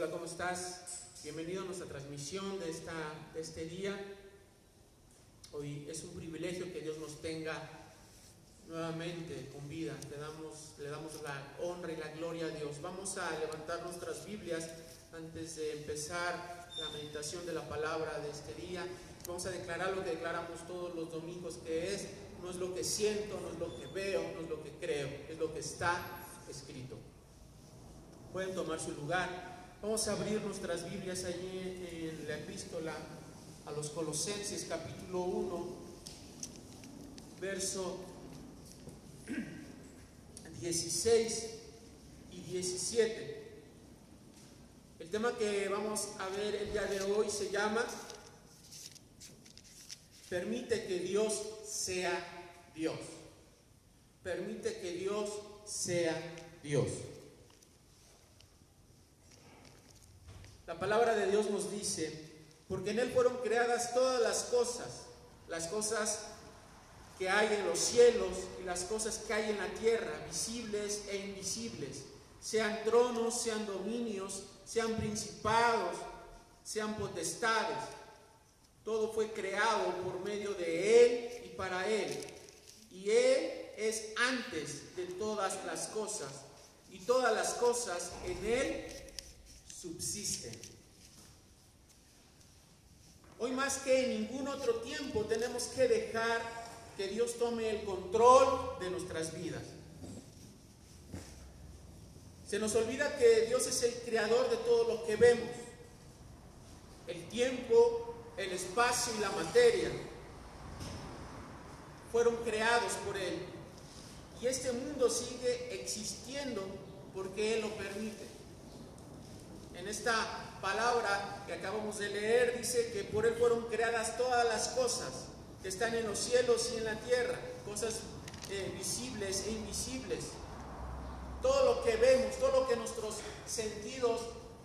Hola, ¿cómo estás? Bienvenido a nuestra transmisión de este día. Hoy es un privilegio que Dios nos tenga nuevamente con vida. Le damos la honra y la gloria a Dios. Vamos a levantar nuestras Biblias antes de empezar la meditación de la palabra de este día. Vamos a declarar lo que declaramos todos los domingos, que no es lo que siento, no es lo que veo, no es lo que creo, es lo que está escrito. Pueden tomar su lugar. Vamos a abrir nuestras Biblias allí en la epístola a los Colosenses, capítulo 1, verso 16 y 17. El tema que vamos a ver el día de hoy se llama Permite que Dios sea Dios. Permite que Dios sea Dios. La palabra de Dios nos dice, porque en Él fueron creadas todas las cosas que hay en los cielos y las cosas que hay en la tierra, visibles e invisibles, sean tronos, sean dominios, sean principados, sean potestades. Todo fue creado por medio de Él y para Él. Y Él es antes de todas las cosas, y todas las cosas en Él subsisten. Hoy más que en ningún otro tiempo tenemos que dejar que Dios tome el control de nuestras vidas. Se nos olvida que Dios es el creador de todo lo que vemos. El tiempo, el espacio y la materia fueron creados por Él. Y este mundo sigue existiendo porque Él lo permite. En esta palabra que acabamos de leer dice que por Él fueron creadas todas las cosas que están en los cielos y en la tierra, cosas visibles e invisibles. Todo lo que vemos, todo lo que nuestros sentidos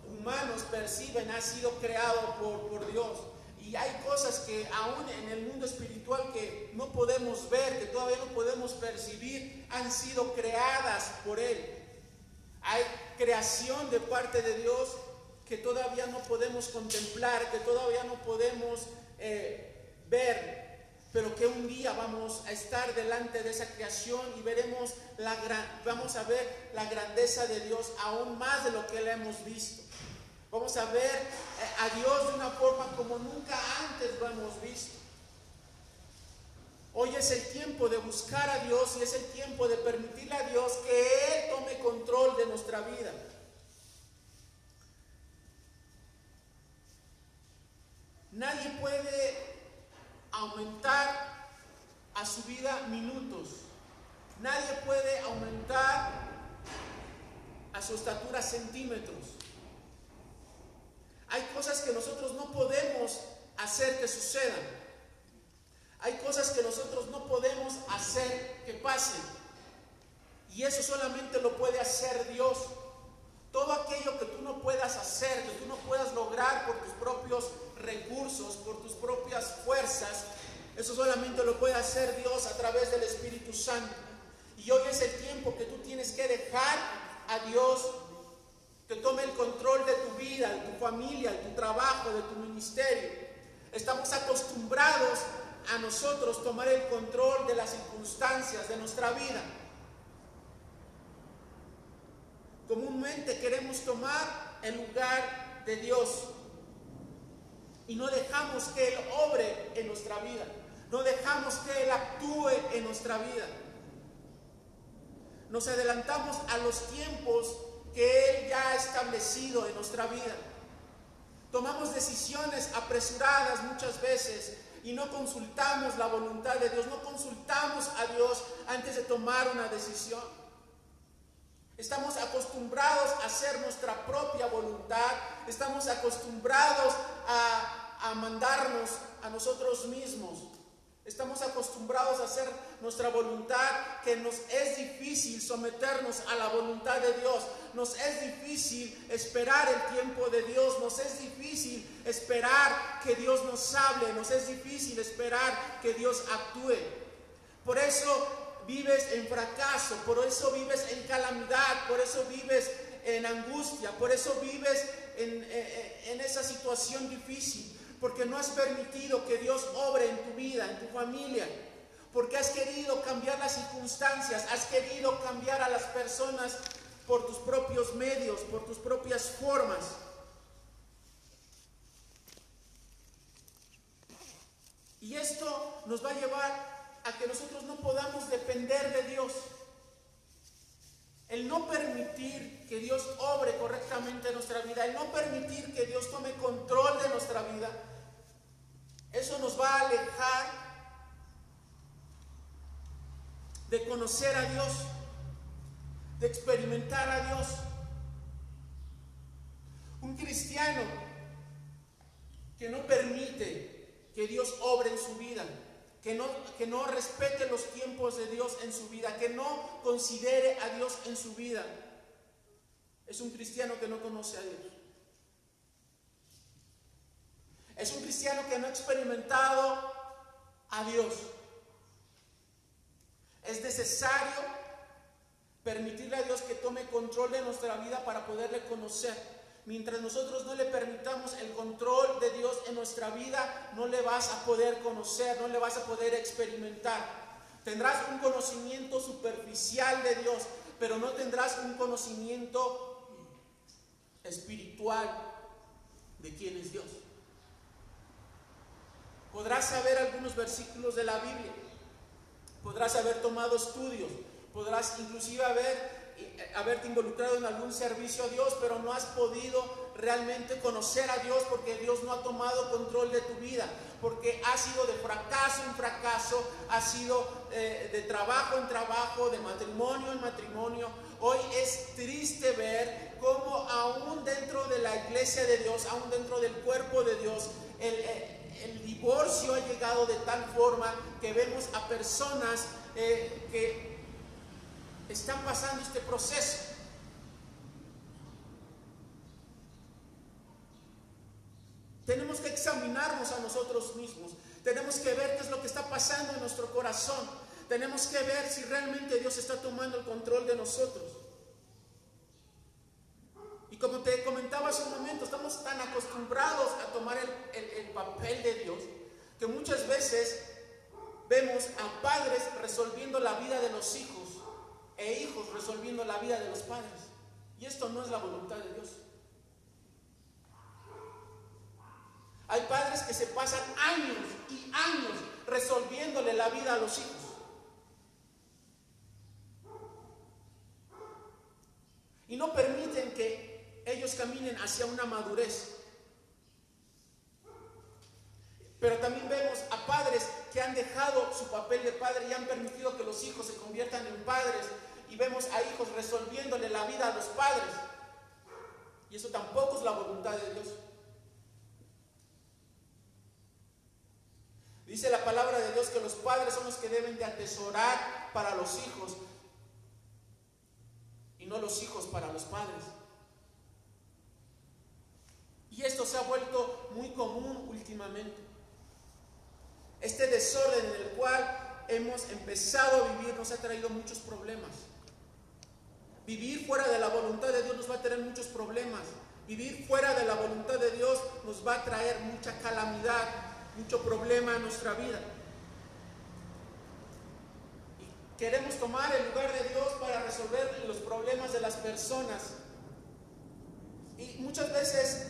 humanos perciben ha sido creado por Dios. Y hay cosas que aún en el mundo espiritual que no podemos ver, que todavía no podemos percibir, han sido creadas por Él. Hay creación de parte de Dios que todavía no podemos contemplar, que todavía no podemos ver, pero que un día vamos a estar delante de esa creación y vamos a ver la grandeza de Dios aún más de lo que la hemos visto. Vamos a ver a Dios de una forma como nunca antes lo hemos visto. Hoy es el tiempo de buscar a Dios y es el tiempo de permitirle a Dios que Él tome control de nuestra vida. Nadie puede aumentar a su vida minutos. Nadie puede aumentar a su estatura centímetros. Hay cosas que nosotros no podemos hacer que sucedan. Hay cosas que nosotros no podemos hacer que pasen. Y eso solamente lo puede hacer Dios. Todo aquello que tú no puedas hacer, que tú no puedas lograr por tus propios recursos, por tus propias fuerzas, eso solamente lo puede hacer Dios a través del Espíritu Santo. Y hoy es el tiempo que tú tienes que dejar a Dios que tome el control de tu vida, de tu familia, de tu trabajo, de tu ministerio. Estamos acostumbrados a nosotros tomar el control de las circunstancias de nuestra vida. Comúnmente queremos tomar el lugar de Dios y no dejamos que Él obre en nuestra vida, no dejamos que Él actúe en nuestra vida. Nos adelantamos a los tiempos que Él ya ha establecido en nuestra vida. Tomamos decisiones apresuradas muchas veces y no consultamos la voluntad de Dios, no consultamos a Dios antes de tomar una decisión. Estamos acostumbrados a hacer nuestra propia voluntad, estamos acostumbrados a mandarnos a nosotros mismos. Estamos acostumbrados a hacer nuestra voluntad, que nos es difícil someternos a la voluntad de Dios. Nos es difícil esperar el tiempo de Dios. Nos es difícil esperar que Dios nos hable. Nos es difícil esperar que Dios actúe. Por eso vives en fracaso, por eso vives en calamidad, por eso vives en angustia, por eso vives en esa situación difícil, porque no has permitido que Dios obre en tu vida, en tu familia, porque has querido cambiar las circunstancias, has querido cambiar a las personas por tus propios medios, por tus propias formas. Y esto nos va a llevar a que nosotros no podamos depender de Dios. El no permitir que Dios obre correctamente en nuestra vida, el no permitir que Dios tome control de nuestra vida, eso nos va a alejar de conocer a Dios, de experimentar a Dios. Un cristiano que no permite que Dios obre en su vida, que no respete los tiempos de Dios en su vida, que no considere a Dios en su vida, es un cristiano que no conoce a Dios. Es un cristiano que no ha experimentado a Dios. Es necesario permitirle a Dios que tome control de nuestra vida para poderle conocer. Mientras nosotros no le permitamos el control de Dios en nuestra vida, no le vas a poder conocer, no le vas a poder experimentar. Tendrás un conocimiento superficial de Dios, pero no tendrás un conocimiento espiritual de quién es Dios. Podrás saber algunos versículos de la Biblia, podrás haber tomado estudios, podrás inclusive haberte involucrado en algún servicio a Dios, pero no has podido realmente conocer a Dios porque Dios no ha tomado control de tu vida, porque has sido de fracaso en fracaso, has sido de trabajo en trabajo, de matrimonio en matrimonio. Hoy es triste ver cómo aún dentro de la iglesia de Dios, aún dentro del cuerpo de Dios, el divorcio ha llegado de tal forma que vemos a personas que están pasando este proceso. Tenemos que examinarnos a nosotros mismos. Tenemos que ver qué es lo que está pasando en nuestro corazón. Tenemos que ver si realmente Dios está tomando el control de nosotros. Y como te comentaba hace un momento, estamos tan acostumbrados a tomar el papel de Dios que muchas veces vemos a padres resolviendo la vida de los hijos e hijos resolviendo la vida de los padres. Y esto no es la voluntad de Dios. Hay padres que se pasan años y años resolviéndole la vida a los hijos. Y no permiten que ellos caminen hacia una madurez. Pero también vemos a padres que han dejado su papel de padre y han permitido que los hijos se conviertan en padres. Y vemos a hijos resolviéndole la vida a los padres. Y eso tampoco es la voluntad de Dios. Dice la palabra de Dios que los padres son los que deben de atesorar para los hijos y no los hijos para los padres. Y esto se ha vuelto muy común últimamente. Este desorden en el cual hemos empezado a vivir nos ha traído muchos problemas. Vivir fuera de la voluntad de Dios nos va a traer muchos problemas. Vivir fuera de la voluntad de Dios nos va a traer mucha calamidad, mucho problema en nuestra vida. Y queremos tomar el lugar de Dios para resolver los problemas de las personas. Y muchas veces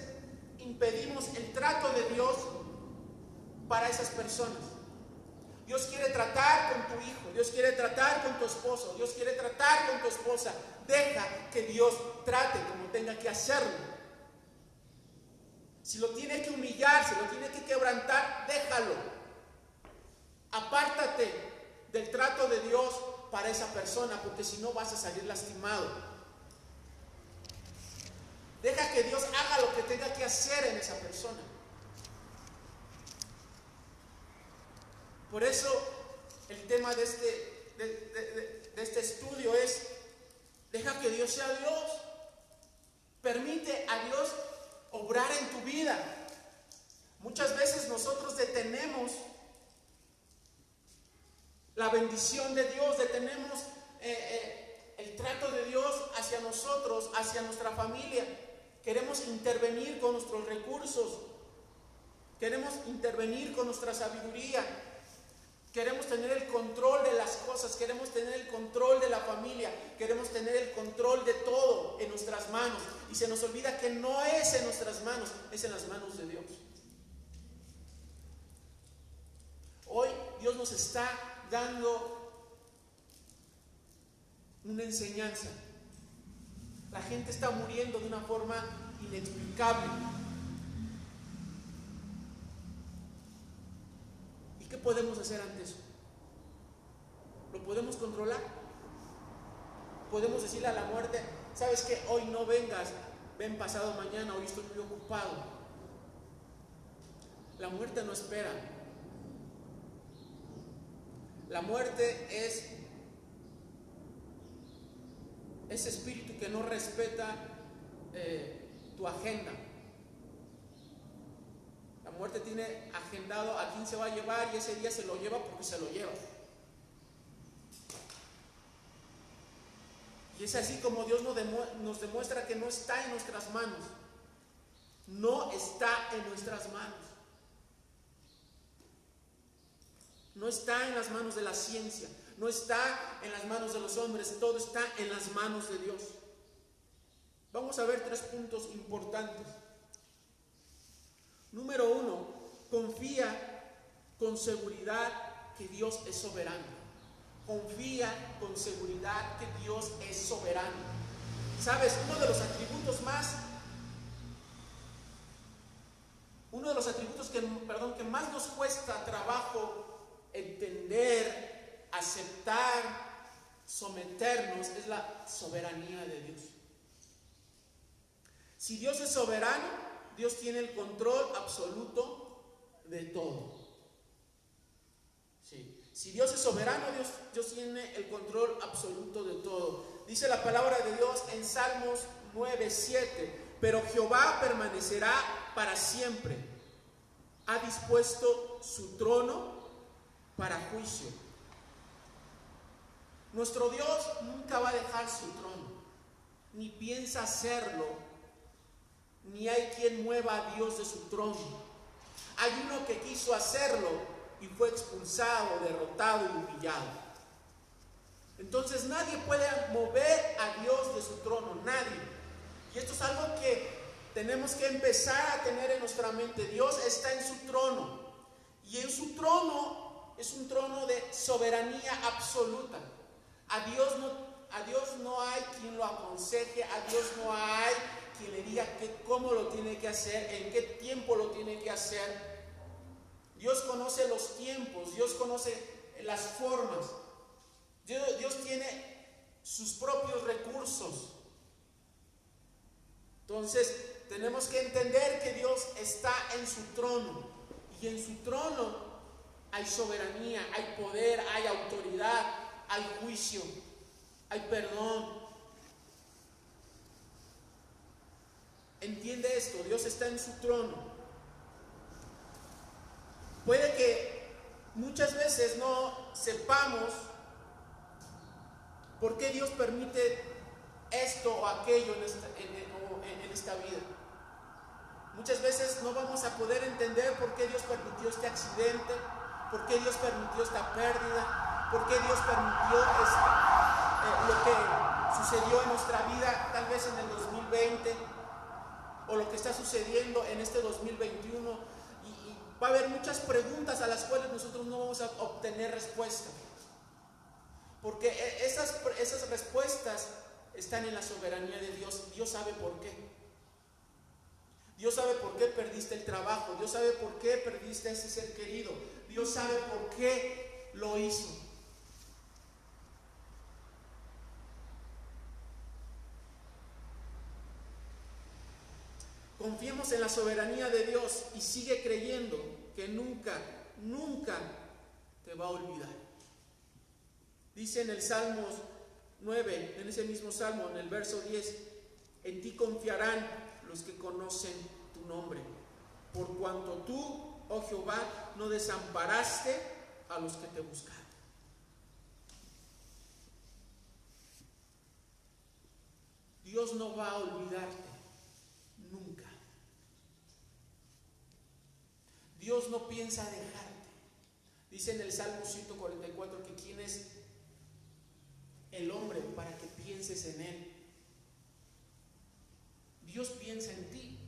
impedimos el trato de Dios para esas personas. Dios quiere tratar con tu hijo, Dios quiere tratar con tu esposo, Dios quiere tratar con tu esposa. Deja que Dios trate como tenga que hacerlo. Si lo tiene que humillar, si lo tiene que quebrantar, déjalo. Apártate del trato de Dios para esa persona, porque si no vas a salir lastimado. Deja que Dios haga lo que tenga que hacer en esa persona. Por eso el tema de este estudio es: deja que Dios sea Dios. Permite a Dios obrar en tu vida. Muchas veces nosotros detenemos la bendición de Dios, detenemos el trato de Dios hacia nosotros, hacia nuestra familia. Queremos intervenir con nuestros recursos, queremos intervenir con nuestra sabiduría, queremos tener el control de las cosas, queremos tener el control de la familia, queremos tener el control de todo en nuestras manos. Y se nos olvida que no es en nuestras manos, es en las manos de Dios. Hoy Dios nos está dando una enseñanza. La gente está muriendo de una forma inexplicable. ¿Y qué podemos hacer ante eso? ¿Lo podemos controlar? Podemos decirle a la muerte: ¿sabes qué? Hoy no vengas, ven pasado mañana, hoy estoy muy ocupado. La muerte no espera. La muerte es ese espíritu que no respeta tu agenda. La muerte tiene agendado a quién se va a llevar y ese día se lo lleva porque se lo lleva. Y es así como Dios nos demuestra que no está en nuestras manos. No está en nuestras manos. No está en las manos de la ciencia. No está en las manos de los hombres, todo está en las manos de Dios. Vamos a ver 3 puntos importantes. Número 1, confía con seguridad que Dios es soberano. Confía con seguridad que Dios es soberano. ¿Sabes? Uno de los atributos que más nos cuesta trabajo entender, aceptar, someternos, es la soberanía de Dios. Si Dios es soberano, Dios tiene el control absoluto de todo. Sí. Si Dios es soberano, Dios tiene el control absoluto de todo. Dice la palabra de Dios en Salmos 9:7: pero Jehová permanecerá para siempre. Ha dispuesto su trono para juicio. Nuestro Dios nunca va a dejar su trono, ni piensa hacerlo, ni hay quien mueva a Dios de su trono. Hay uno que quiso hacerlo y fue expulsado, derrotado y humillado. Entonces nadie puede mover a Dios de su trono, nadie. Y esto es algo que tenemos que empezar a tener en nuestra mente. Dios está en su trono, y en su trono es un trono de soberanía absoluta. A Dios no hay quien lo aconseje, a Dios no hay quien le diga cómo lo tiene que hacer, en qué tiempo lo tiene que hacer. Dios conoce los tiempos, Dios conoce las formas. Dios tiene sus propios recursos. Entonces, tenemos que entender que Dios está en su trono, y en su trono hay soberanía, hay poder, hay autoridad, hay juicio, hay perdón. Entiende esto, Dios está en su trono. Puede que muchas veces no sepamos por qué Dios permite esto o aquello en esta vida. Muchas veces no vamos a poder entender por qué Dios permitió este accidente, por qué Dios permitió esta pérdida, por qué Dios permitió lo que sucedió en nuestra vida, tal vez en el 2020, o lo que está sucediendo en este 2021. Y va a haber muchas preguntas a las cuales nosotros no vamos a obtener respuesta, porque esas respuestas están en la soberanía de Dios. Dios sabe por qué. Dios sabe por qué perdiste el trabajo. Dios sabe por qué perdiste a ese ser querido. Dios sabe por qué lo hizo. Confiemos en la soberanía de Dios y sigue creyendo que nunca, nunca te va a olvidar. Dice en el Salmos 9, en ese mismo Salmo, en el verso 10: en ti confiarán los que conocen tu nombre, por cuanto tú, oh Jehová, no desamparaste a los que te buscan. Dios no va a olvidarte, nunca. Dios no piensa dejarte. Dice en el Salmo 144 que quién es el hombre para que pienses en él. Dios piensa en ti.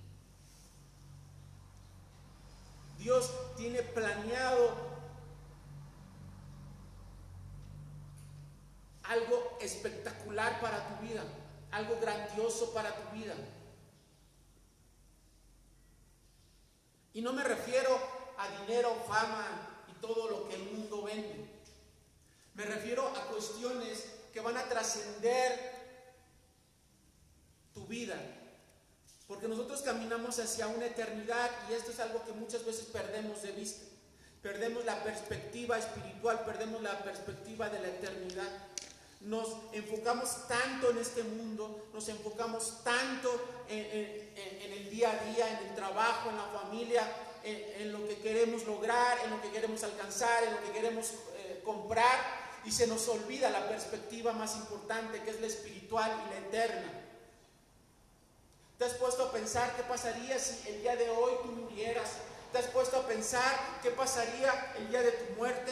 Dios tiene planeado algo espectacular para tu vida, algo grandioso para tu vida. Y no me refiero a dinero, fama y todo lo que el mundo vende. Me refiero a cuestiones que van a trascender tu vida. Porque nosotros caminamos hacia una eternidad y esto es algo que muchas veces perdemos de vista. Perdemos la perspectiva espiritual, perdemos la perspectiva de la eternidad. Nos enfocamos tanto en este mundo, nos enfocamos tanto en el día a día, en el trabajo, en la familia, en lo que queremos lograr, en lo que queremos alcanzar, en lo que queremos comprar, y se nos olvida la perspectiva más importante, que es la espiritual y la eterna. ¿Te has puesto a pensar qué pasaría si el día de hoy tú murieras? ¿Te has puesto a pensar qué pasaría el día de tu muerte?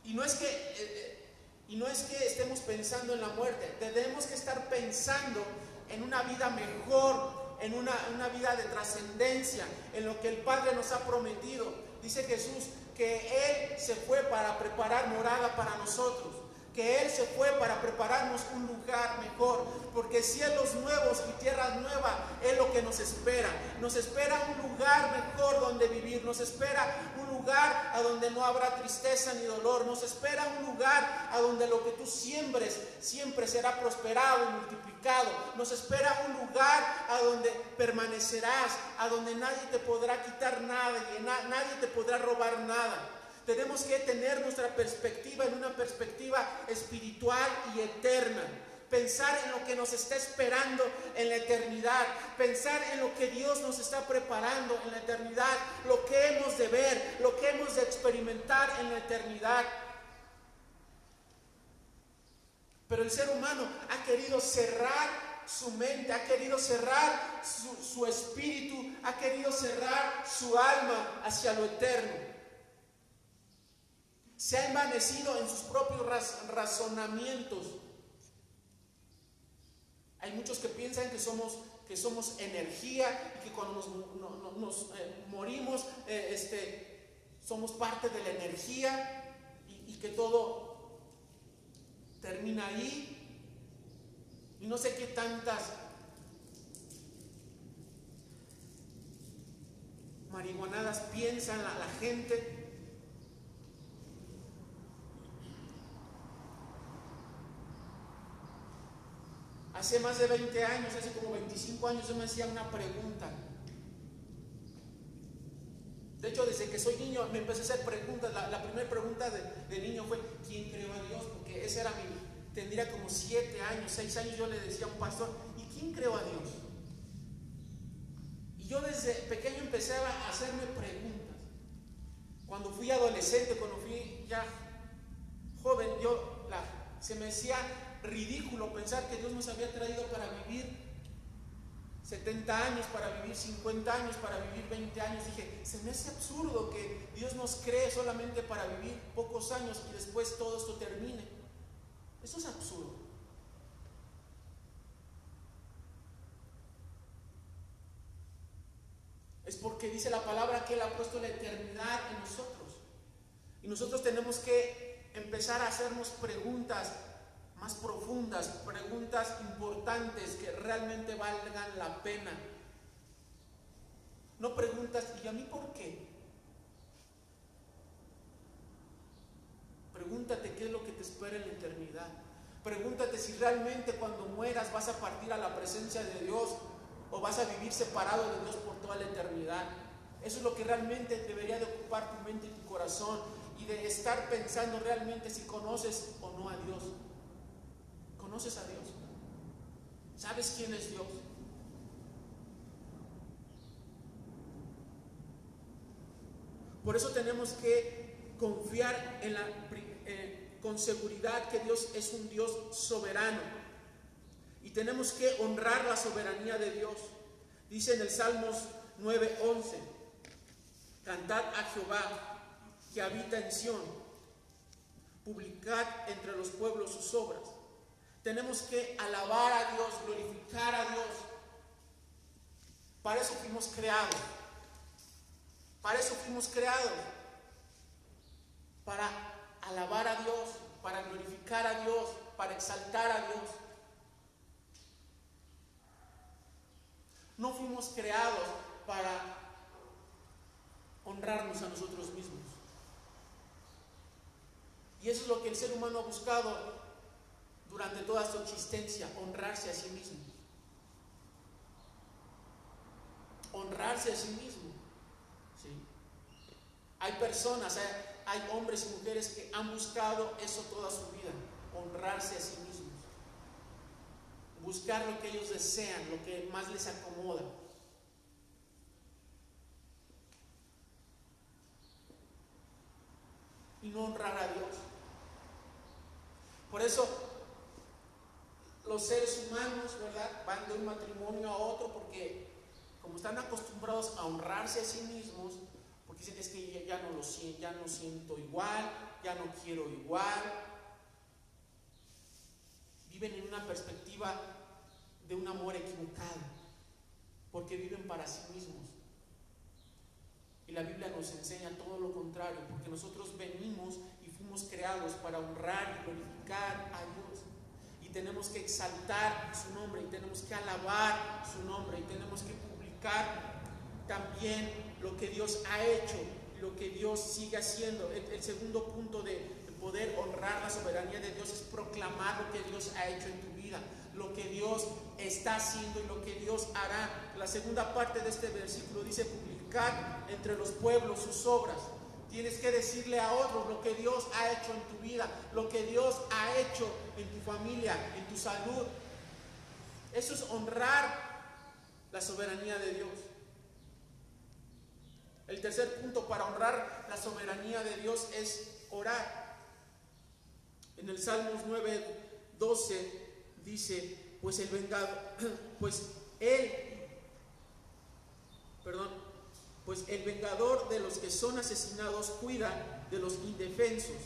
Y no es que estemos pensando en la muerte, tenemos que estar pensando en una vida mejor, en una vida de trascendencia, en lo que el Padre nos ha prometido. Dice Jesús que Él se fue para preparar morada para nosotros, que Él se fue para prepararnos un lugar mejor, porque cielos nuevos y tierra nueva es lo que nos espera. Nos espera un lugar mejor donde vivir, nos espera un lugar a donde no habrá tristeza ni dolor, nos espera un lugar a donde lo que tú siembres siempre será prosperado y multiplicado, nos espera un lugar a donde permanecerás, a donde nadie te podrá quitar nada y nadie te podrá robar nada. Tenemos que tener nuestra perspectiva en una perspectiva espiritual y eterna. Pensar en lo que nos está esperando en la eternidad. Pensar en lo que Dios nos está preparando en la eternidad. Lo que hemos de ver, lo que hemos de experimentar en la eternidad. Pero el ser humano ha querido cerrar su mente, ha querido cerrar su espíritu, ha querido cerrar su alma hacia lo eterno. Se ha envanecido en sus propios razonamientos. Hay muchos que piensan que somos energía y que cuando nos morimos somos parte de la energía y que todo termina ahí. Y no sé qué tantas marihuanadas piensan la gente. Hace más de 20 años, hace como 25 años, yo me hacía una pregunta. De hecho, desde que soy niño me empecé a hacer preguntas. La primera pregunta de niño fue: ¿quién creó a Dios? Porque ese era tendría como 7 años, 6 años, yo le decía a un pastor: ¿y quién creó a Dios? Y yo desde pequeño empecé a hacerme preguntas. Cuando fui adolescente, cuando fui ya joven, se me hacía ridículo pensar que Dios nos había traído para vivir 70 años, para vivir 50 años, para vivir 20 años. Dije, se me hace absurdo que Dios nos cree solamente para vivir pocos años y después todo esto termine. Eso es absurdo. Es porque dice la palabra que Él ha puesto la eternidad en nosotros. Y nosotros tenemos que empezar a hacernos preguntas más profundas, preguntas importantes que realmente valgan la pena. No preguntas: ¿y a mí por qué? Pregúntate qué es lo que te espera en la eternidad. Pregúntate si realmente cuando mueras vas a partir a la presencia de Dios o vas a vivir separado de Dios por toda la eternidad. Eso es lo que realmente debería de ocupar tu mente y tu corazón, y de estar pensando realmente si conoces o no a Dios. ¿Conoces a Dios? ¿Sabes quién es Dios? Por eso tenemos que confiar con seguridad que Dios es un Dios soberano. Y tenemos que honrar la soberanía de Dios. Dice en el Salmos 9:11, cantad a Jehová que habita en Sión, publicad entre los pueblos sus obras. Tenemos que alabar a Dios, glorificar a Dios. Para eso fuimos creados. Para eso fuimos creados. Para alabar a Dios, para glorificar a Dios, para exaltar a Dios. No fuimos creados para honrarnos a nosotros mismos. Y eso es lo que el ser humano ha buscado durante toda su existencia, honrarse a sí mismo. Honrarse a sí mismo. ¿Sí? Hay personas, hay hombres y mujeres que han buscado eso toda su vida, honrarse a sí mismos. Buscar lo que ellos desean, lo que más les acomoda. Y no honrar a Dios. Por eso los seres humanos, ¿verdad?, van de un matrimonio a otro porque como están acostumbrados a honrarse a sí mismos, porque dicen, es que ya no siento igual, ya no quiero igual. Viven en una perspectiva de un amor equivocado, porque viven para sí mismos. Y la Biblia nos enseña todo lo contrario, porque nosotros venimos y fuimos creados para honrar y glorificar a Dios. Y tenemos que exaltar su nombre, y tenemos que alabar su nombre, y tenemos que publicar también lo que Dios ha hecho, lo que Dios sigue haciendo. El segundo punto de poder honrar la soberanía de Dios es proclamar lo que Dios ha hecho en tu vida, lo que Dios está haciendo y lo que Dios hará. La segunda parte de este versículo dice: publicar entre los pueblos sus obras. Tienes que decirle a otros lo que Dios ha hecho en tu vida, lo que Dios ha hecho en tu familia, en tu salud. Eso es honrar la soberanía de Dios. El tercer punto para honrar la soberanía de Dios es orar. En el Salmos 9:12 dice: pues el vengador de los que son asesinados cuida de los indefensos,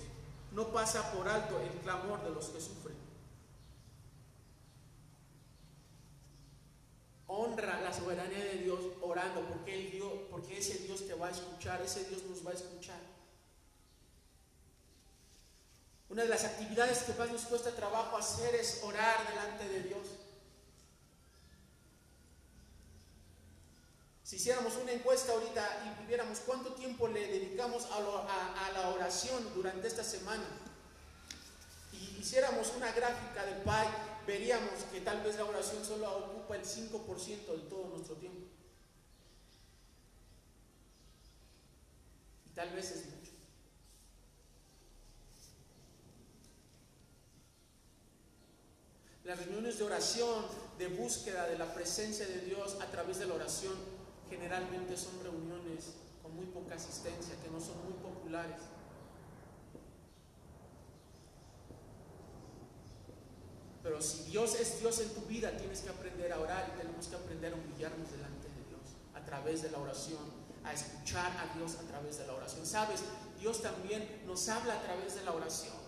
no pasa por alto el clamor de los que sufren. Honra la soberanía de Dios orando, porque ese Dios te va a escuchar, ese Dios nos va a escuchar. Una de las actividades que más nos cuesta trabajo hacer es orar delante de Dios. Si hiciéramos una encuesta ahorita y viéramos cuánto tiempo le dedicamos a la oración durante esta semana, y hiciéramos una gráfica de pie, veríamos que tal vez la oración solo ocupa el 5% de todo nuestro tiempo. Y tal vez es mucho. Las reuniones de oración, de búsqueda de la presencia de Dios a través de la oración, generalmente son reuniones con muy poca asistencia, que no son muy populares. Pero si Dios es Dios en tu vida, tienes que aprender a orar, y tenemos que aprender a humillarnos delante de Dios a través de la oración, a escuchar a Dios a través de la oración. ¿Sabes? Dios también nos habla a través de la oración.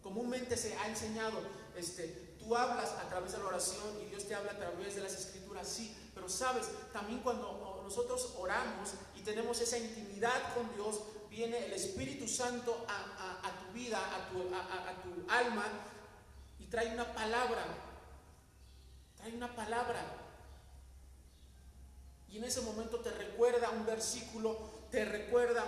Comúnmente se ha enseñado, tú hablas a través de la oración y Dios te habla a través de las escrituras, sí, pero sabes, también cuando nosotros oramos y tenemos esa intimidad con Dios, viene el Espíritu Santo a tu vida, a tu alma, y trae una palabra, y en ese momento te recuerda un versículo, te recuerda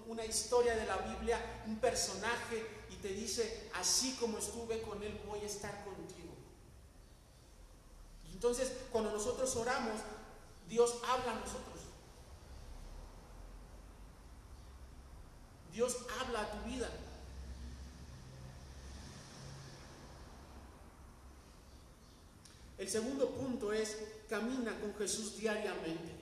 una historia de la Biblia, un personaje, y te dice: así como estuve con él, voy a estar contigo. Y entonces, cuando nosotros oramos, Dios habla a nosotros. Dios habla a tu vida. El segundo punto es: camina con Jesús diariamente.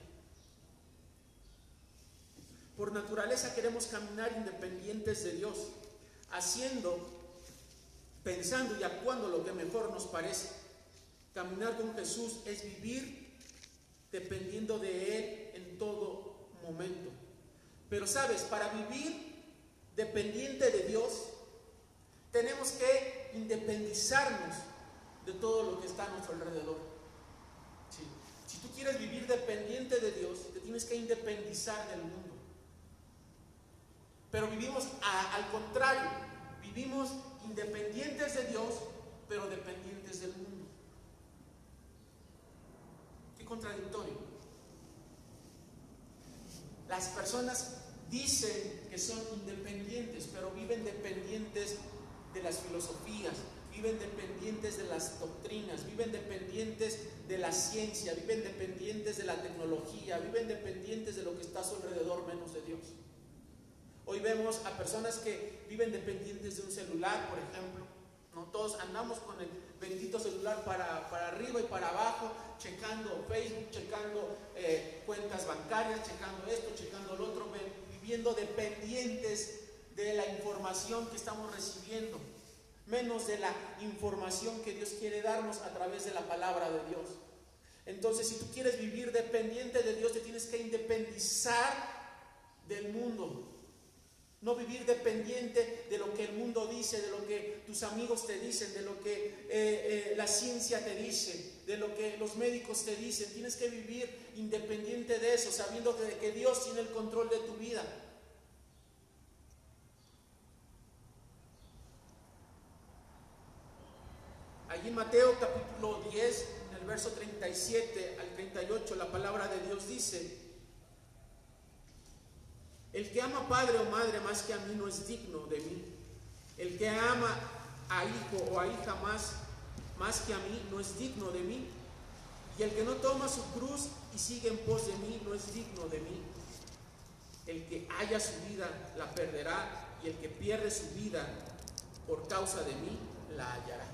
Por naturaleza queremos caminar independientes de Dios. haciendo, pensando y actuando lo que mejor nos parece. Caminar con Jesús es vivir dependiendo de Él en todo momento. Pero sabes, para vivir dependiente de Dios, tenemos que independizarnos de todo lo que está a nuestro alrededor. Sí. Si tú quieres vivir dependiente de Dios, te tienes que independizar del mundo. Pero vivimos al contrario, vivimos independientes de Dios, pero dependientes del mundo. Qué contradictorio. Las personas dicen que son independientes, pero viven dependientes de las filosofías, viven dependientes de las doctrinas, viven dependientes de la ciencia, viven dependientes de la tecnología, viven dependientes de lo que está a su alrededor, menos de Dios. Hoy vemos a personas que viven dependientes de un celular, por ejemplo, ¿no? Todos andamos con el bendito celular para arriba y para abajo, checando Facebook, checando cuentas bancarias, checando esto, checando lo otro, viviendo dependientes de la información que estamos recibiendo, menos de la información que Dios quiere darnos a través de la palabra de Dios. Entonces, si tú quieres vivir dependiente de Dios, te tienes que independizar del mundo. No vivir dependiente de lo que el mundo dice, de lo que tus amigos te dicen, de lo que la ciencia te dice, de lo que los médicos te dicen. Tienes que vivir independiente de eso, sabiendo que Dios tiene el control de tu vida. Allí en Mateo capítulo 10, en el verso 37 al 38, la palabra de Dios dice: el que ama padre o madre más que a mí no es digno de mí. El que ama a hijo o a hija más que a mí no es digno de mí. Y el que no toma su cruz y sigue en pos de mí no es digno de mí. El que haya su vida la perderá, y el que pierde su vida por causa de mí la hallará.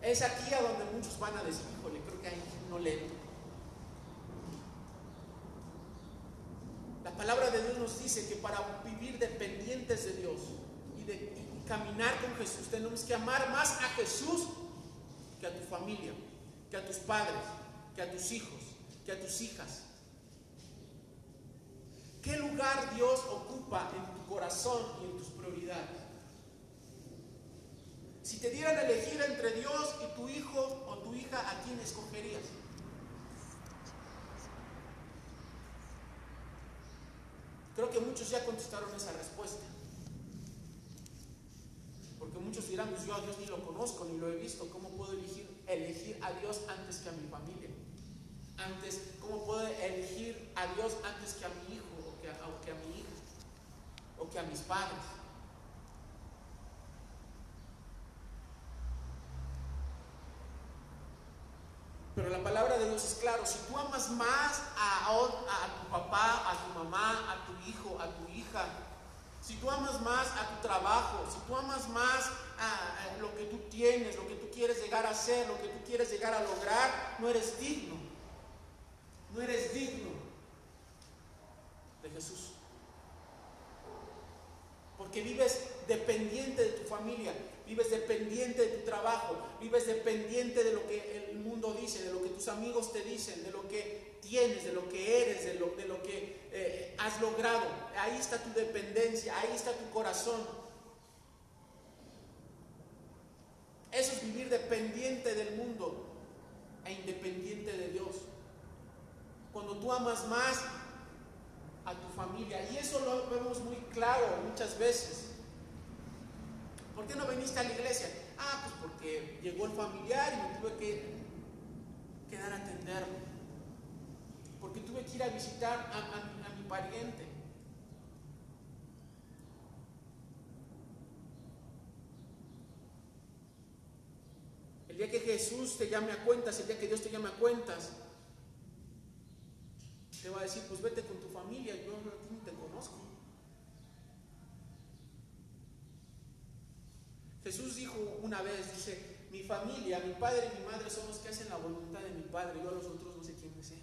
Es aquí a donde muchos van a decir: híjole, creo que ahí no le... La palabra de Dios nos dice que para vivir dependientes de Dios y caminar con Jesús, tenemos que amar más a Jesús que a tu familia, que a tus padres, que a tus hijos, que a tus hijas. ¿Qué lugar Dios ocupa en tu corazón y en tus prioridades? Si te dieran a elegir entre Dios y tu hijo o tu hija, ¿a quién escogerías? Creo que muchos ya contestaron esa respuesta. Porque muchos dirán: pues yo a Dios ni lo conozco, ni lo he visto. ¿Cómo puedo elegir a Dios antes que a mi familia? ¿Cómo puedo elegir a Dios antes que a mi hijo o que a mi hija? O que a mis padres. Pero la palabra de Dios es claro: si tú amas más a tu papá, a tu mamá, a tu hijo, a tu hija, si tú amas más a tu trabajo, si tú amas más a lo que tú tienes, lo que tú quieres llegar a hacer, lo que tú quieres llegar a lograr, no eres digno. No eres digno de Jesús. Porque vives dependiente de tu familia, vives dependiente de tu trabajo, vives dependiente de lo que el mundo dice, de lo que tus amigos te dicen, de lo que tienes, de lo que eres, de lo que has logrado. Ahí está tu dependencia, ahí está tu corazón. Eso es vivir dependiente del mundo e independiente de Dios. Cuando tú amas más a tu familia, y eso lo vemos muy claro muchas veces. ¿Por qué no viniste a la iglesia? Pues porque llegó el familiar y me tuve que quedar a atenderlo. Porque tuve que ir a visitar a mi pariente. El día que Jesús te llame a cuentas, el día que Dios te llame a cuentas, te va a decir: pues vete con tu familia, yo a ti ni te conozco. Jesús dijo una vez, dice: mi familia, mi padre y mi madre son los que hacen la voluntad de mi padre, yo a los otros no sé quiénes sean.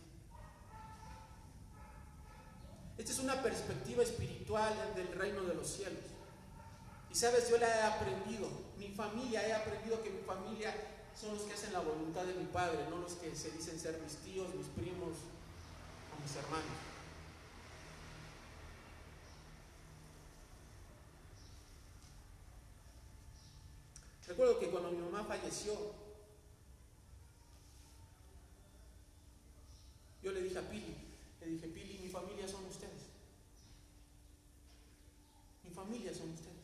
Es Esta es una perspectiva espiritual del reino de los cielos. Y sabes, yo la he aprendido, mi familia, he aprendido que mi familia son los que hacen la voluntad de mi Padre, no los que se dicen ser mis tíos, mis primos o mis hermanos. Recuerdo que cuando mi mamá falleció, yo le dije a Pili, Pili, mi familia son ustedes. Mi familia son ustedes.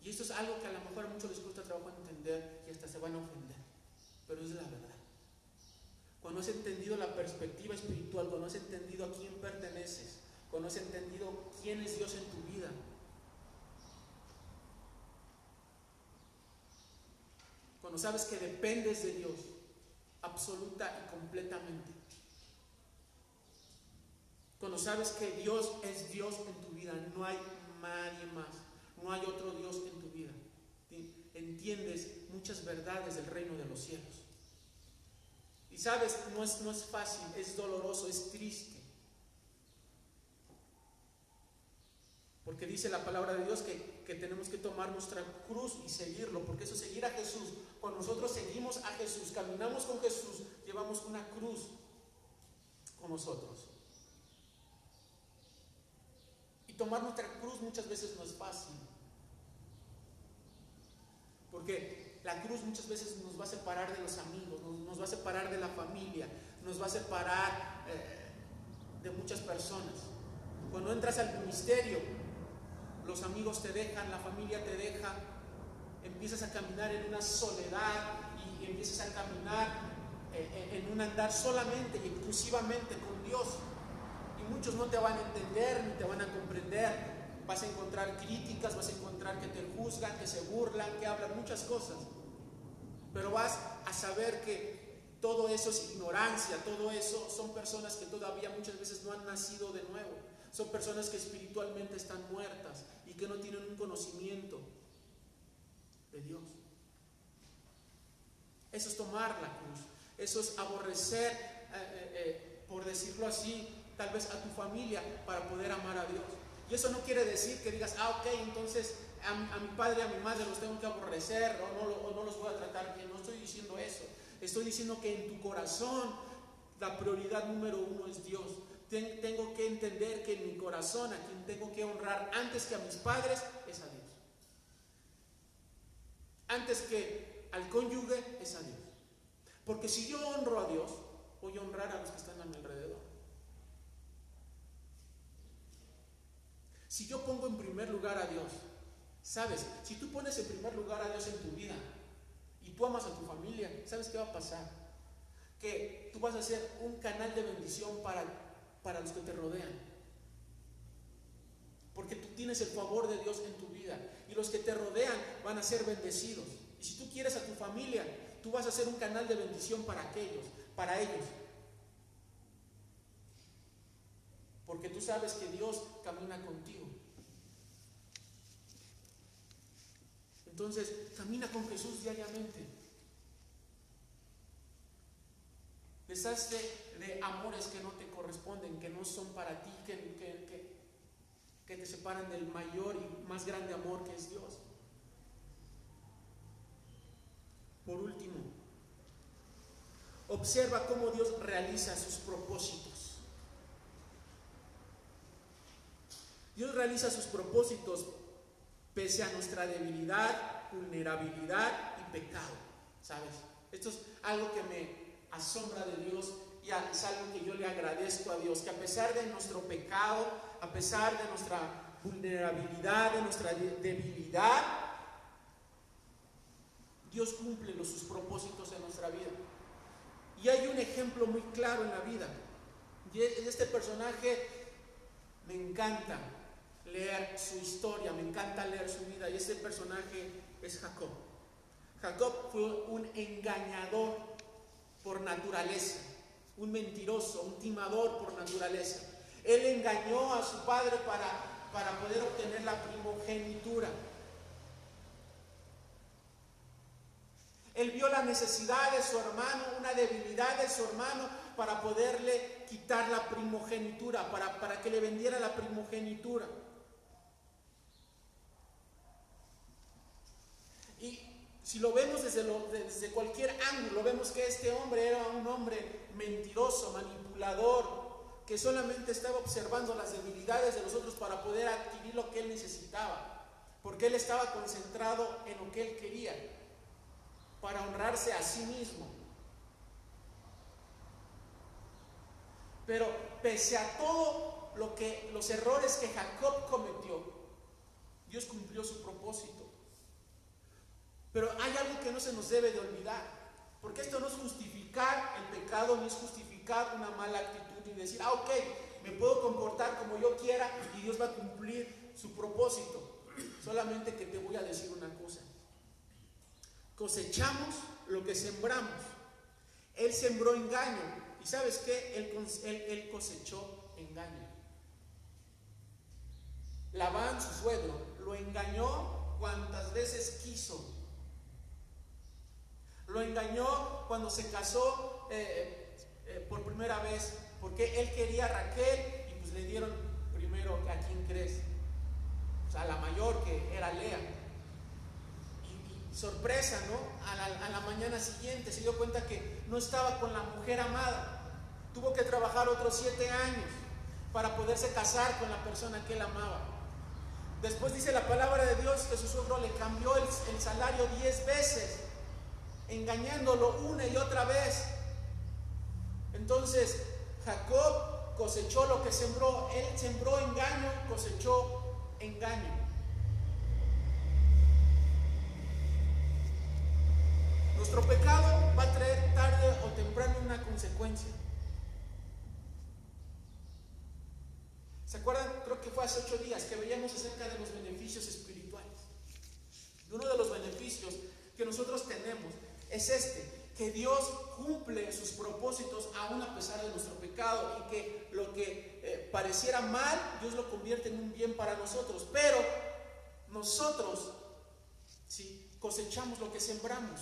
Y esto es algo que a lo mejor a muchos les cuesta trabajo entender y hasta se van a ofender, pero es la verdad. Cuando has entendido la perspectiva espiritual, cuando has entendido a quién perteneces, cuando has entendido quién es Dios en tu vida, cuando sabes que dependes de Dios absoluta y completamente, cuando sabes que Dios es Dios en tu vida, no hay nadie más, no hay otro Dios en tu vida, entiendes muchas verdades del reino de los cielos. Y sabes, no es fácil, es doloroso, es triste. Porque dice la palabra de Dios que tenemos que tomar nuestra cruz y seguirlo, porque eso es seguir a Jesús. Cuando nosotros seguimos a Jesús, caminamos con Jesús, llevamos una cruz con nosotros. Y tomar nuestra cruz muchas veces no es fácil, porque la cruz muchas veces nos va a separar de los amigos, nos va a separar de la familia, nos va a separar de muchas personas. Cuando entras al ministerio, los amigos te dejan, la familia te deja, empiezas a caminar en una soledad y empiezas a caminar en un andar solamente y exclusivamente con Dios. Y muchos no te van a entender ni te van a comprender. Vas a encontrar críticas, vas a encontrar que te juzgan, que se burlan, que hablan muchas cosas. Pero vas a saber que todo eso es ignorancia, todo eso son personas que todavía muchas veces no han nacido de nuevo. Son personas que espiritualmente están muertas y que no tienen un conocimiento de Dios. Eso es tomar la cruz. Eso es aborrecer, por decirlo así, tal vez a tu familia para poder amar a Dios. Y eso no quiere decir que digas, ok, entonces a mi padre y a mi madre los tengo que aborrecer o no los voy a tratar bien. No estoy diciendo eso. Estoy diciendo que en tu corazón la prioridad número uno es Dios. Tengo que entender que en mi corazón a quien tengo que honrar antes que a mis padres es a Dios. Antes que al cónyuge es a Dios. Porque si yo honro a Dios, voy a honrar a los que están a mi alrededor. Si yo pongo en primer lugar a Dios, ¿sabes? Si tú pones en primer lugar a Dios en tu vida y tú amas a tu familia, ¿sabes qué va a pasar? Que tú vas a ser un canal de bendición para los que te rodean. Porque tú tienes el favor de Dios en tu vida y los que te rodean van a ser bendecidos. Y si tú quieres a tu familia, tú vas a ser un canal de bendición para ellos. Porque tú sabes que Dios camina contigo. Entonces, camina con Jesús diariamente. Deshazte de amores que no te corresponden, que no son para ti, que te separan del mayor y más grande amor que es Dios. Por último, observa cómo Dios realiza sus propósitos. Dios realiza sus propósitos pese a nuestra debilidad, vulnerabilidad y pecado, ¿sabes? Esto es algo que me asombra de Dios y es algo que yo le agradezco a Dios, que a pesar de nuestro pecado, a pesar de nuestra vulnerabilidad, de nuestra debilidad, Dios cumple sus propósitos en nuestra vida. Y hay un ejemplo muy claro en la vida. Y este personaje me encanta leer su historia, me encanta leer su vida. Y este personaje es Jacob. Jacob fue un engañador por naturaleza, un mentiroso, un timador por naturaleza. Él engañó a su padre para poder obtener la primogenitura. Él vio la necesidad de su hermano, una debilidad de su hermano, para poderle quitar la primogenitura, para que le vendiera la primogenitura. Y si lo vemos desde cualquier ángulo, vemos que este hombre era un hombre mentiroso, manipulador, que solamente estaba observando las debilidades de los otros para poder adquirir lo que él necesitaba, porque él estaba concentrado en lo que él quería, para honrarse a sí mismo. Pero pese a todo los errores que Jacob cometió, Dios cumplió su propósito. Pero hay algo que no se nos debe de olvidar, porque esto no es justificar el pecado, ni es justificar una mala actitud, ni decir, ok, me puedo comportar como yo quiera y Dios va a cumplir su propósito. Solamente que te voy a decir una cosa: cosechamos lo que sembramos. Él sembró engaño, y ¿sabes qué? Él cosechó engaño. Labán, su suegro, lo engañó cuantas veces quiso. Lo engañó cuando se casó por primera vez, porque él quería a Raquel y pues le dieron primero, ¿a quién crees? O sea, a la mayor, que era Lea. Y sorpresa, ¿no? A la mañana siguiente se dio cuenta que no estaba con la mujer amada. Tuvo que trabajar otros 7 años para poderse casar con la persona que él amaba. Después dice la palabra de Dios que su suegro le cambió el salario 10 veces, engañándolo una y otra vez. Entonces Jacob cosechó lo que sembró. Él sembró engaño, cosechó engaño. Nuestro pecado va a traer tarde o temprano una consecuencia. ¿Se acuerdan? Creo que fue hace 8 días que veíamos acerca de los beneficios espirituales. Y uno de los beneficios que nosotros tenemos es que Dios cumple sus propósitos aún a pesar de nuestro pecado, y que lo que pareciera mal, Dios lo convierte en un bien para nosotros. Pero nosotros cosechamos lo que sembramos.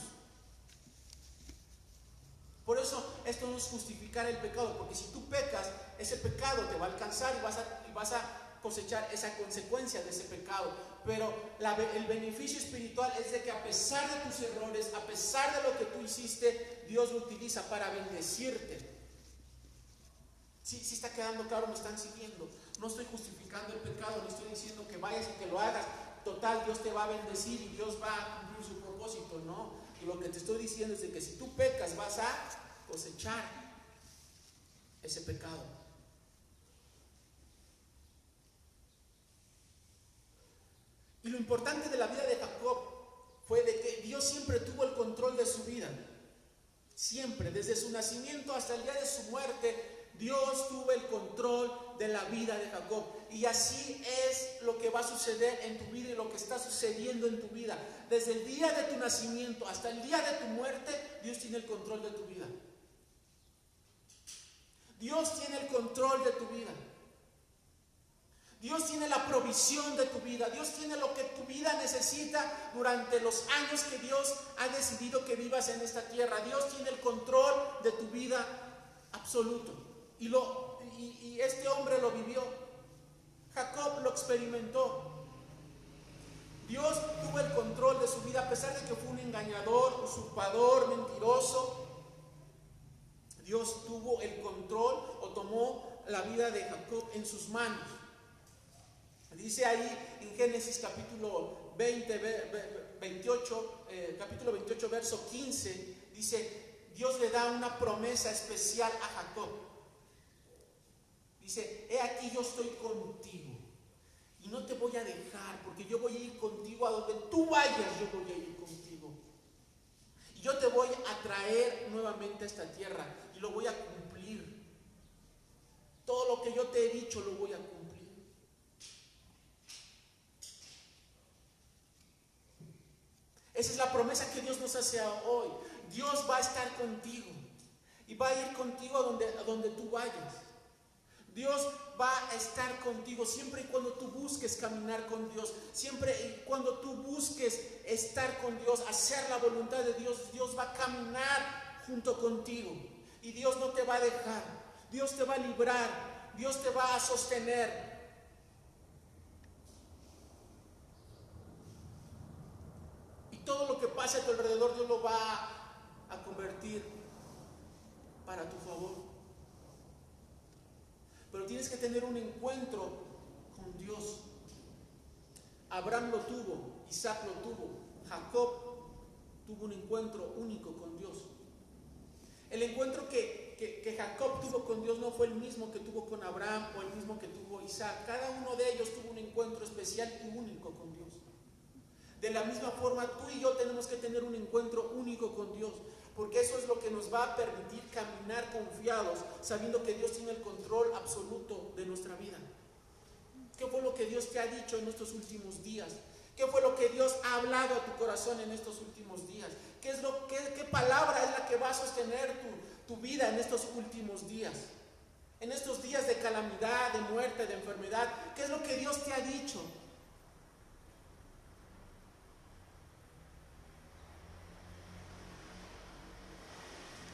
Por eso esto no es justificar el pecado, porque si tú pecas, ese pecado te va a alcanzar y vas a cosechar esa consecuencia de ese pecado. Pero el beneficio espiritual es de que a pesar de tus errores, a pesar de lo que tú hiciste, Dios lo utiliza para bendecirte. Sí está quedando claro, me están siguiendo. No estoy justificando el pecado, no estoy diciendo que vayas y que lo hagas. Total, Dios te va a bendecir y Dios va a cumplir su propósito, no. Y lo que te estoy diciendo es de que si tú pecas, vas a cosechar ese pecado. Y lo importante de la vida de Jacob fue de que Dios siempre tuvo el control de su vida. Siempre, desde su nacimiento hasta el día de su muerte, Dios tuvo el control de la vida de Jacob. Y así es lo que va a suceder en tu vida y lo que está sucediendo en tu vida. Desde el día de tu nacimiento hasta el día de tu muerte, Dios tiene el control de tu vida. Dios tiene el control de tu vida. Dios tiene la provisión de tu vida. Dios tiene lo que tu vida necesita durante los años que Dios ha decidido que vivas en esta tierra. Dios tiene el control de tu vida absoluto. Y este hombre lo vivió. Jacob lo experimentó. Dios tuvo el control de su vida a pesar de que fue un engañador, usurpador, mentiroso. Dios tuvo el control o tomó la vida de Jacob en sus manos. Dice ahí en Génesis capítulo 28, capítulo 28, verso 15, dice, Dios le da una promesa especial a Jacob. Dice, he aquí yo estoy contigo y no te voy a dejar, porque yo voy a ir contigo a donde tú vayas, yo voy a ir contigo. Y yo te voy a traer nuevamente a esta tierra y lo voy a cumplir. Todo lo que yo te he dicho lo voy a cumplir. Esa es la promesa que Dios nos hace hoy. Dios va a estar contigo y va a ir contigo a donde tú vayas. Dios va a estar contigo siempre y cuando tú busques caminar con Dios, siempre y cuando tú busques estar con Dios, hacer la voluntad de Dios. Dios va a caminar junto contigo y Dios no te va a dejar, Dios te va a librar, Dios te va a sostener. Y todo lo que pase a tu alrededor, Dios lo va a convertir para tu favor. Pero tienes que tener un encuentro con Dios. Abraham lo tuvo, Isaac lo tuvo, Jacob tuvo un encuentro único con Dios. El encuentro que Jacob tuvo con Dios no fue el mismo que tuvo con Abraham o el mismo que tuvo Isaac. Cada uno de ellos tuvo un encuentro especial y único con Dios. De la misma forma, tú y yo tenemos que tener un encuentro único con Dios, porque eso es lo que nos va a permitir caminar confiados, sabiendo que Dios tiene el control absoluto de nuestra vida. ¿Qué fue lo que Dios te ha dicho en estos últimos días? ¿Qué fue lo que Dios ha hablado a tu corazón en estos últimos días? ¿Qué palabra es la que va a sostener tu vida en estos últimos días? En estos días de calamidad, de muerte, de enfermedad, ¿qué es lo que Dios te ha dicho?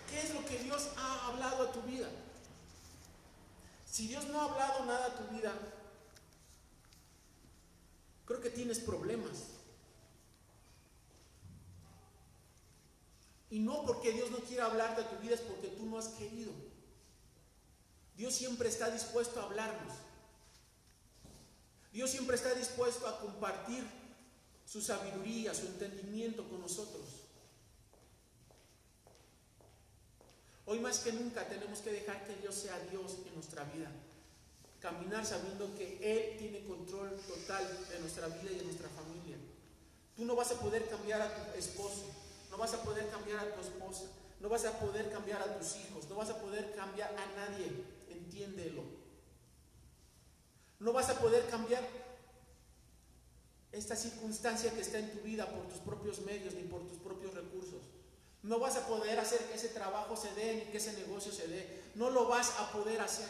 ¿Qué es lo que Dios ha hablado a tu vida? Si Dios no ha hablado nada a tu vida, creo que tienes problemas. Y no porque Dios no quiera hablarte a tu vida, es porque tú no has querido. Dios siempre está dispuesto a hablarnos. Dios siempre está dispuesto a compartir su sabiduría, su entendimiento con nosotros. Hoy más que nunca tenemos que dejar que Dios sea Dios en nuestra vida. Caminar sabiendo que Él tiene control total de nuestra vida y de nuestra familia. Tú no vas a poder cambiar a tu esposo, no vas a poder cambiar a tu esposa, no vas a poder cambiar a tus hijos, no vas a poder cambiar a nadie, entiéndelo. No vas a poder cambiar esta circunstancia que está en tu vida por tus propios medios ni por tus propios recursos. No vas a poder hacer que ese trabajo se dé ni que ese negocio se dé. No lo vas a poder hacer.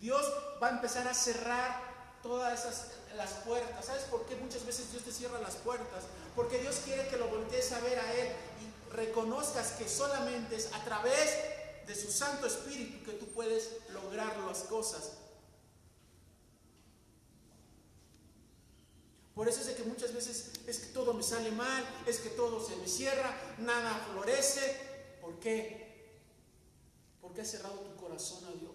Dios va a empezar a cerrar todas las puertas. ¿Sabes por qué muchas veces Dios te cierra las puertas? Porque Dios quiere que lo voltees a ver a Él y reconozcas que solamente es a través de su Santo Espíritu que tú puedes lograr las cosas. Por eso es de que muchas veces es que todo me sale mal, es que todo se me cierra, nada florece. ¿Por qué? Porque has cerrado tu corazón a Dios.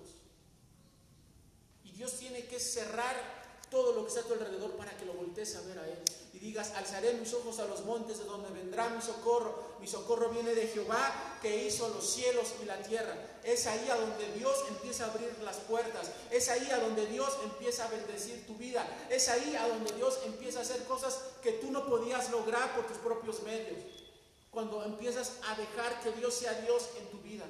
Y Dios tiene que cerrar todo lo que está a tu alrededor para que lo voltees a ver a Él. Y digas, alzaré mis ojos a los montes de donde vendrá mi socorro. Mi socorro viene de Jehová que hizo los cielos y la tierra. Es ahí a donde Dios empieza a abrir las puertas. Es ahí a donde Dios empieza a bendecir tu vida. Es ahí a donde Dios empieza a hacer cosas que tú no podías lograr por tus propios medios. Cuando empiezas a dejar que Dios sea Dios en tu vida.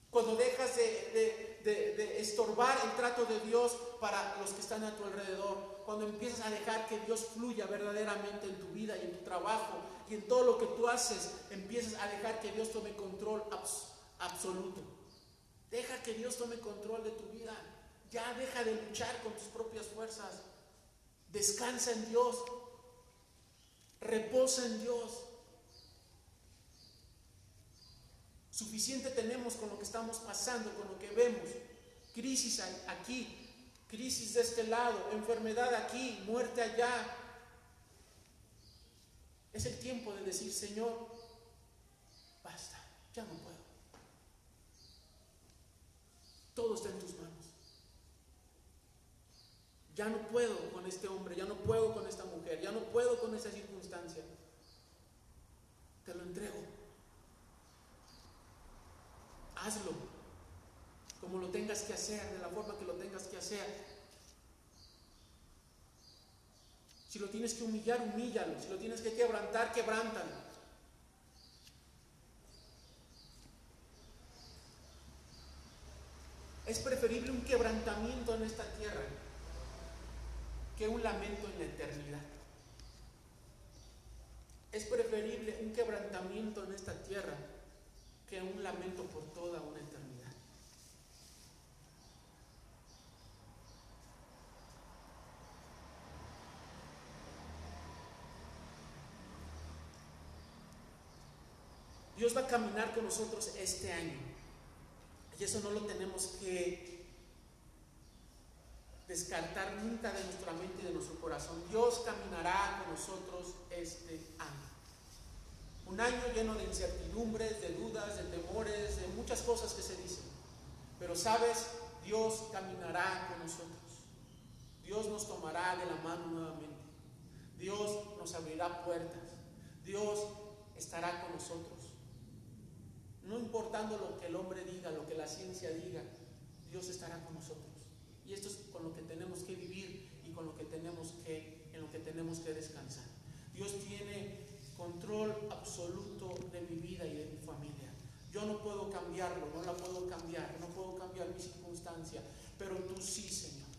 Cuando dejas de estorbar el trato de Dios para los que están a tu alrededor. Cuando empiezas a dejar que Dios fluya verdaderamente en tu vida y en tu trabajo y en todo lo que tú haces, empiezas a dejar que Dios tome control absoluto. Deja que Dios tome control de tu vida. Ya deja de luchar con tus propias fuerzas. Descansa en Dios. Reposa en Dios. Suficiente tenemos con lo que estamos pasando, con lo que vemos. Crisis aquí, crisis de este lado, enfermedad aquí, muerte allá. Es el tiempo de decir, Señor, basta, ya no puedo. Todo está en tus manos. Ya no puedo con este hombre, ya no puedo con esta mujer, ya no puedo con esta circunstancia. Te lo entrego. Hazlo como lo tengas que hacer, de la forma que lo tengas que hacer. Si lo tienes que humillar, humíllalo. Si lo tienes que quebrantar, quebrántalo. Es preferible un quebrantamiento en esta tierra que un lamento en la eternidad. Es preferible un quebrantamiento en esta tierra que un lamento por toda una eternidad. Dios va a caminar con nosotros este año. Y eso no lo tenemos que descartar nunca de nuestra mente y de nuestro corazón. Dios caminará con nosotros este año. Un año lleno de incertidumbres, de dudas, de temores, de muchas cosas que se dicen. Pero sabes, Dios caminará con nosotros. Dios nos tomará de la mano nuevamente. Dios nos abrirá puertas. Dios estará con nosotros. No importando lo que el hombre diga, lo que la ciencia diga, Dios estará con nosotros. Y esto es con lo que tenemos que vivir y con lo que en lo que tenemos que descansar. Dios tiene control absoluto de mi vida y de mi familia. Yo no puedo cambiarlo, no la puedo cambiar, no puedo cambiar mi circunstancia, pero tú sí, Señor.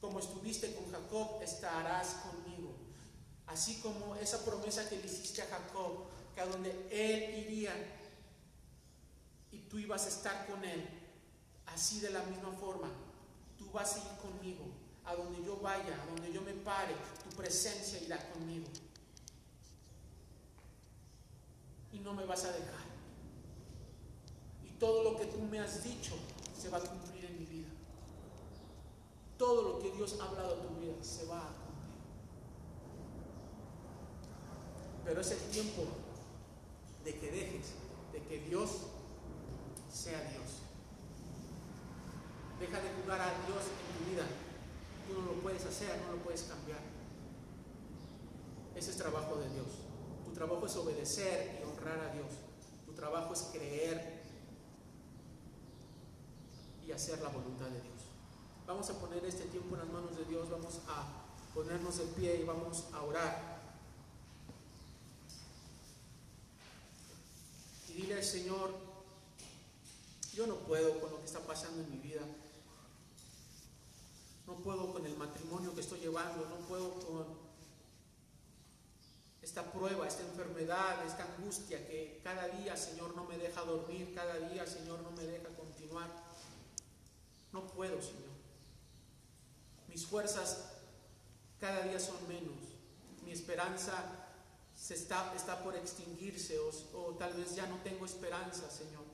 Como estuviste con Jacob, estarás conmigo. Así como esa promesa que le hiciste a Jacob, que a donde él iría y tú ibas a estar con él, así de la misma forma, tú vas a ir conmigo. A donde yo vaya, a donde yo me pare, tu presencia irá conmigo. Y no me vas a dejar. Y todo lo que tú me has dicho se va a cumplir en mi vida. Todo lo que Dios ha hablado en tu vida se va a cumplir. Pero es el tiempo de que dejes de que Dios sea Dios. Deja de jugar a Dios en tu vida. Tú no lo puedes hacer, no lo puedes cambiar. Ese es trabajo de Dios. Tu trabajo es obedecer y honrar a Dios. Tu trabajo es creer y hacer la voluntad de Dios. Vamos a poner este tiempo en las manos de Dios. Vamos a ponernos de pie y vamos a orar. Y dile al Señor, yo no puedo con lo que está pasando en mi vida. No puedo con el matrimonio que estoy llevando. No puedo con esta prueba, esta enfermedad, esta angustia que cada día, Señor, no me deja dormir. Cada día, Señor, no me deja continuar. No puedo, Señor. Mis fuerzas cada día son menos. Mi esperanza está por extinguirse o tal vez ya no tengo esperanza, Señor.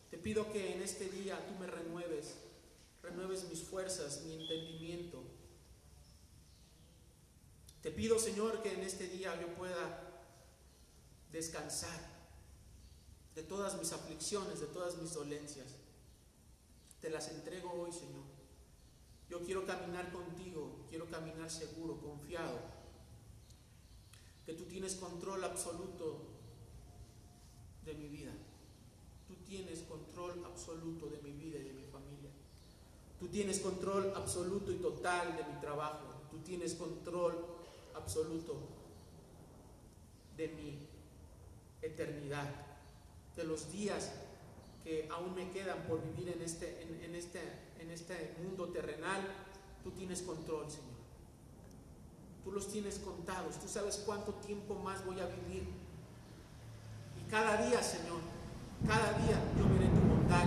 Te pido que en este día tú me renueves mis fuerzas, mi entendimiento. Te pido, Señor, que en este día yo pueda descansar de todas mis aflicciones, de todas mis dolencias. Te las entrego hoy, Señor. Yo quiero caminar contigo, quiero caminar seguro, confiado, que tú tienes control absoluto de mi vida. Tú tienes control absoluto de mi vida y de mi familia. Tú tienes control absoluto y total de mi trabajo. Tú tienes control absoluto de mi eternidad, de los días que aún me quedan por vivir en este mundo terrenal. Tú tienes control, Señor. Tú los tienes contados. Tú sabes cuánto tiempo más voy a vivir. Y cada día, Señor, cada día yo veré tu bondad.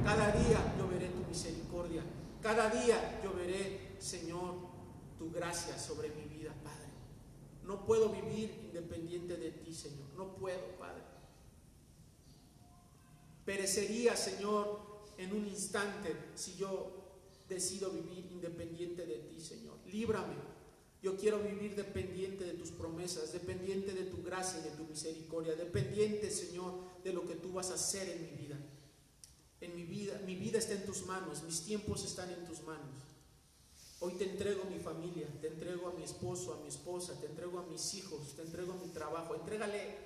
Cada día yo veré tu misericordia. Cada día yo veré, Señor, tu gracia sobre mi vida, Padre. No puedo vivir independiente de ti, Señor. No puedo, Padre. Perecería, Señor, en un instante si yo decido vivir independiente de ti, Señor. Líbrame. Yo quiero vivir dependiente de tus promesas, dependiente de tu gracia y de tu misericordia, dependiente, Señor, de lo que tú vas a hacer en mi vida. Mi vida está en tus manos, mis tiempos están en tus manos. Hoy te entrego mi familia, te entrego a mi esposo, a mi esposa, te entrego a mis hijos, te entrego mi trabajo. Entrégale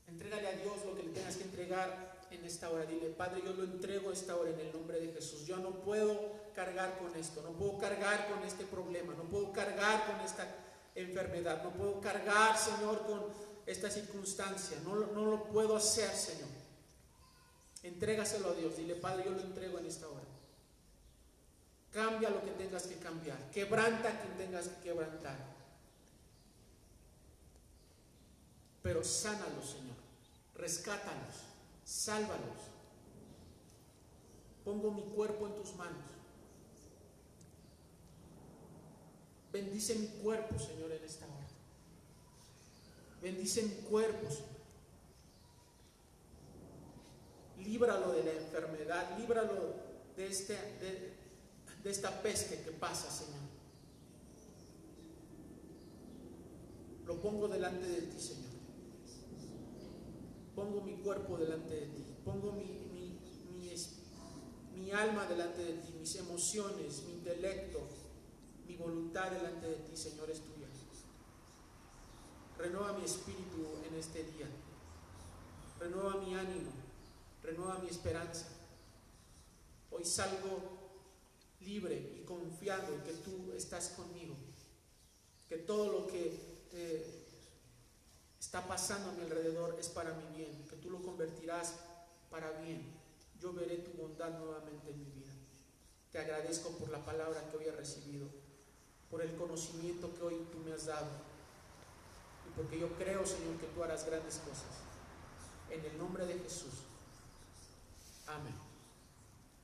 a Dios lo que le tengas que entregar en esta hora. Dile, Padre, yo lo entrego esta hora en el nombre de Jesús. Yo no puedo cargar con esto, no puedo cargar con este problema, no puedo cargar con esta enfermedad, no puedo cargar, Señor, con esta circunstancia. No lo puedo hacer, Señor. Entrégaselo a Dios. Dile, Padre, yo lo entrego en esta hora. Cambia lo que tengas que cambiar. Quebranta a quien tengas que quebrantar. Pero sánalos, Señor. Rescátalos. Sálvalos. Pongo mi cuerpo en tus manos. Bendice mi cuerpo, Señor, en esta hora. Bendice mi cuerpo, Señor. Líbralo de la enfermedad, líbralo de esta peste que pasa, Señor. Lo pongo delante de ti, Señor. Pongo mi cuerpo delante de ti. Pongo mi alma delante de ti, mis emociones, mi intelecto, mi voluntad delante de ti, Señor, es tuya. Renueva mi espíritu en este día. Renueva mi ánimo. Renueva mi esperanza. Hoy salgo libre y confiando en que tú estás conmigo. Que todo lo que está pasando a mi alrededor es para mi bien. Que tú lo convertirás para bien. Yo veré tu bondad nuevamente en mi vida. Te agradezco por la palabra que hoy he recibido, por el conocimiento que hoy tú me has dado, y porque yo creo, Señor, que tú harás grandes cosas. En el nombre de Jesús. Amén.